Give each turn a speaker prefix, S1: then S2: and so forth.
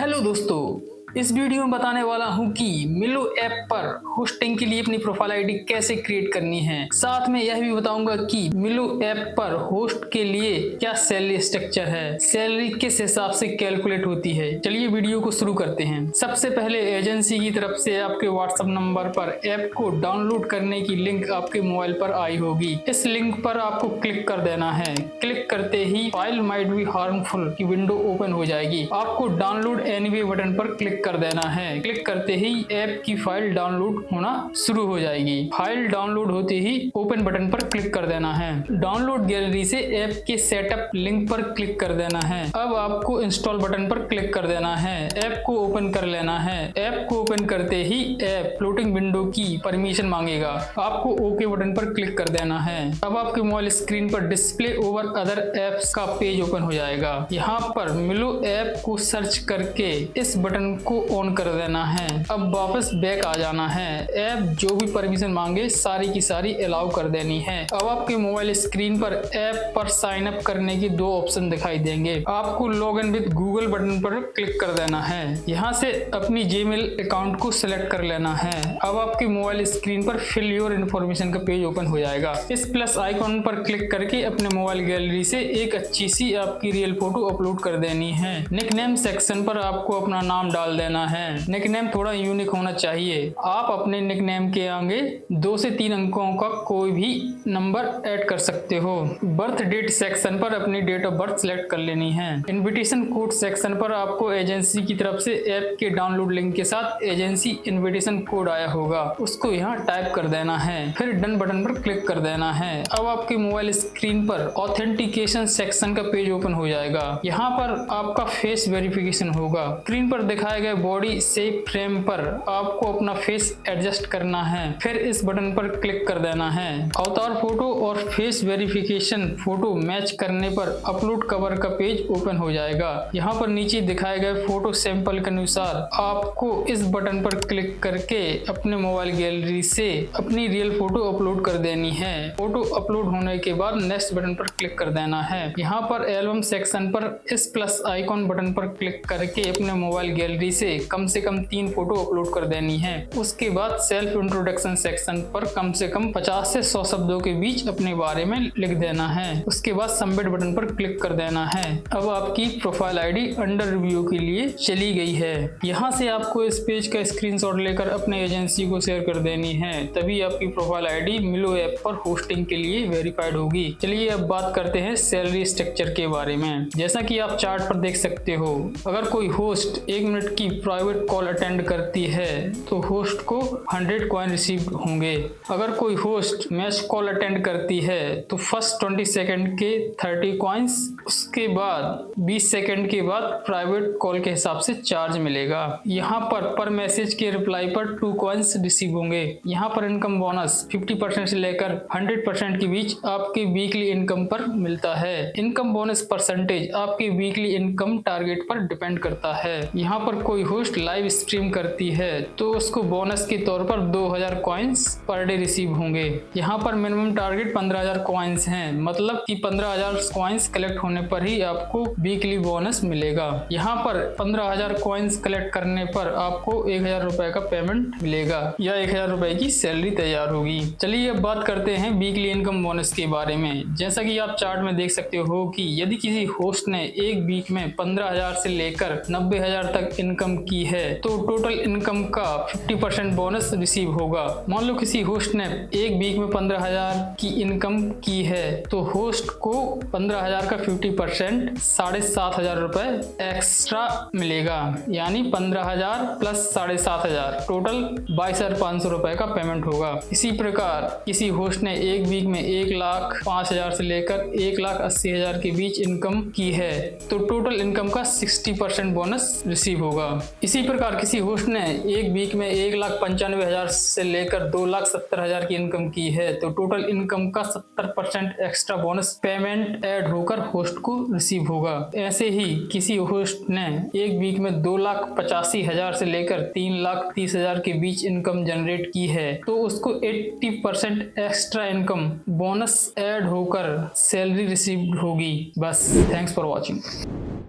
S1: Hello दोस्तों, इस video में बताने वाला हूं कि मिलो ऐप पर होस्टिंग के लिए अपनी प्रोफाइल आईडी कैसे क्रिएट करनी है। साथ में यह भी बताऊंगा कि मिलो ऐप पर होस्ट के लिए क्या सैलरी स्ट्रक्चर है, सैलरी किस हिसाब से कैलकुलेट होती है। चलिए वीडियो को शुरू करते हैं। सबसे पहले एजेंसी की तरफ से आपके व्हाट्सएप नंबर पर ऐप को डाउनलोड करने की लिंक आपके मोबाइल पर आई होगी। इस लिंक पर आपको क्लिक कर देना है। क्लिक करते ही फाइल माइट बी हार्मफुल की विंडो ओपन हो जाएगी। आपको डाउनलोड एनीवे बटन पर क्लिक कर देना है। क्लिक करते ही ऐप की फाइल डाउनलोड होना शुरू हो जाएगी। फाइल डाउनलोड होते ही ओपन बटन पर क्लिक कर देना है। डाउनलोड गैलरी से ऐप के सेटअप लिंक पर क्लिक कर देना है। अब आपको इंस्टॉल बटन पर क्लिक कर देना है। ऐप को ओपन कर लेना है। ऐप को ओपन करते ही ऐप फ्लोटिंग विंडो की परमिशन मांगेगा। आपको ओके बटन पर क्लिक कर देना है। अब आपके मोबाइल स्क्रीन पर डिस्प्ले ओवर अदर एप्स का पेज ओपन हो जाएगा। यहाँ पर मिलो ऐप को सर्च करके इस बटन को ऑन कर देना है। अब वापस बैक आ जाना है। ऐप जो भी परमिशन मांगे सारी की सारी अलाउ कर देनी है। अब आपके मोबाइल स्क्रीन पर ऐप पर साइन अप करने की दो ऑप्शन दिखाई देंगे। आपको log in with Google button पर क्लिक कर देना है। यहाँ से अपनी जीमेल अकाउंट को सिलेक्ट कर लेना है। अब आपके मोबाइल स्क्रीन पर फिल योर इन्फॉर्मेशन का पेज ओपन हो जाएगा। इस प्लस आइकॉन पर क्लिक करके अपने मोबाइल गैलरी से एक अच्छी सी आपकी रियल फोटो अपलोड कर देनी है। निकनेम सेक्शन पर आपको अपना नाम डाल देना है। निकनेम थोड़ा यूनिक होना चाहिए। आप अपने निकनेम के आगे 2 से 3 अंकों का कोई भी नंबर ऐड कर सकते हो। बर्थ डेट सेक्शन पर अपनी डेट ऑफ बर्थ सिलेक्ट कर लेनी है। इनविटेशन कोड सेक्शन पर आपको एजेंसी की तरफ से ऐप के डाउनलोड लिंक के साथ एजेंसी इनविटेशन कोड आया होगा, उसको यहाँ टाइप कर देना है। फिर डन बटन पर क्लिक कर देना है। अब आपके मोबाइल स्क्रीन पर ऑथेंटिकेशन सेक्शन का पेज ओपन हो जाएगा। यहाँ पर आपका फेस वेरिफिकेशन होगा। स्क्रीन पर दिखाए गए बॉडी शेप फ्रेम पर आपको अपना फेस एडजस्ट करना है। फिर इस बटन पर क्लिक कर देना है। अवतार फोटो और फेस वेरिफिकेशन फोटो मैच करने पर अपलोड कवर का पेज ओपन हो जाएगा। यहाँ पर नीचे दिखाए गए फोटो सैंपल के अनुसार आपको इस बटन पर क्लिक करके अपने मोबाइल गैलरी से अपनी रियल फोटो अपलोड कर देनी है। फोटो अपलोड होने के बाद नेक्स्ट बटन पर क्लिक कर देना है। यहाँ पर एल्बम सेक्शन पर इस प्लस आइकॉन बटन पर क्लिक करके अपने मोबाइल गैलरी से कम 3 फोटो अपलोड कर देनी है। उसके बाद सेल्फ इंट्रोडक्शन सेक्शन पर कम से कम 50 से 100 शब्दों के बीच अपने बारे में लिख देना है। उसके बाद सबमिट बटन पर क्लिक कर देना है। अब आपकी प्रोफाइल आईडी अंडर रिव्यू के लिए चली गई है। यहाँ से आपको इस पेज का स्क्रीनशॉट लेकर अपने एजेंसी को शेयर कर देनी है, तभी आपकी प्रोफाइल आईडी मिलो ऐप पर होस्टिंग के लिए वेरीफाइड होगी। चलिए अब बात करते हैं सैलरी स्ट्रक्चर के बारे में। जैसा कि आप चार्ट पर देख सकते हो, अगर कोई होस्ट 1 मिनट की प्राइवेट कॉल अटेंड करती है तो होस्ट को 100 कॉइन रिसीव होंगे। अगर कोई होस्ट मैच कॉल अटेंड करती है तो फर्स्ट 20 सेकंड के 30 कॉइन्स, उसके बाद 20 सेकंड के बाद प्राइवेट कॉल के हिसाब से चार्ज मिलेगा। यहाँ पर मैसेज के रिप्लाई पर 2 कॉइन्स रिसीव होंगे। यहाँ पर इनकम बोनस 50% से लेकर 100% के बीच आपके वीकली इनकम पर मिलता है। इनकम बोनस परसेंटेज आपके वीकली इनकम टारगेट पर डिपेंड करता है। यहाँ पर कोई होस्ट लाइव स्ट्रीम करती है तो उसको बोनस के तौर पर 2000 कॉइन्स पर डे रिसीव होंगे। यहाँ पर मिनिमम टारगेट 15000 कॉइन्स हैं, मतलब कि 15000 कॉइन्स कलेक्ट होने पर ही आपको वीकली बोनस मिलेगा। यहाँ पर 15000 कॉइन्स कलेक्ट करने पर आपको 1000 रुपए का पेमेंट मिलेगा या 1000 रुपए की सैलरी तैयार होगी। चलिए अब बात करते हैं वीकली इनकम बोनस के बारे में। जैसा कि आप चार्ट में देख सकते हो कि यदि किसी होस्ट ने एक वीक में 15000 से लेकर 90000 तक इनकम की है तो टोटल इनकम का 50% बोनस रिसीव होगा। मान लो किसी होस्ट ने एक वीक में 15000 की इनकम की है तो होस्ट को 15000 का 50% 7500 रुपए एक्स्ट्रा मिलेगा, यानी 15000 प्लस 7500 टोटल 22500 रुपए का पेमेंट होगा। इसी प्रकार किसी होस्ट ने एक वीक में 1,05,000 से लेकर 1,80,000 के बीच इनकम की है तो टोटल इनकम का 60% बोनस रिसीव होगा। इसी प्रकार किसी होस्ट ने एक वीक में 1,95,000 से लेकर 2,70,000 की इनकम की है तो टोटल इनकम का 70% एक्स्ट्रा बोनस पेमेंट ऐड होकर होस्ट को रिसीव होगा। ऐसे ही किसी होस्ट ने एक वीक में 2,85,000 से लेकर 3,30,000 के बीच इनकम जनरेट की है तो उसको 80% एक्स्ट्रा इनकम बोनस ऐड होकर सैलरी रिसीव होगी। बस, थैंक्स फॉर वॉचिंग।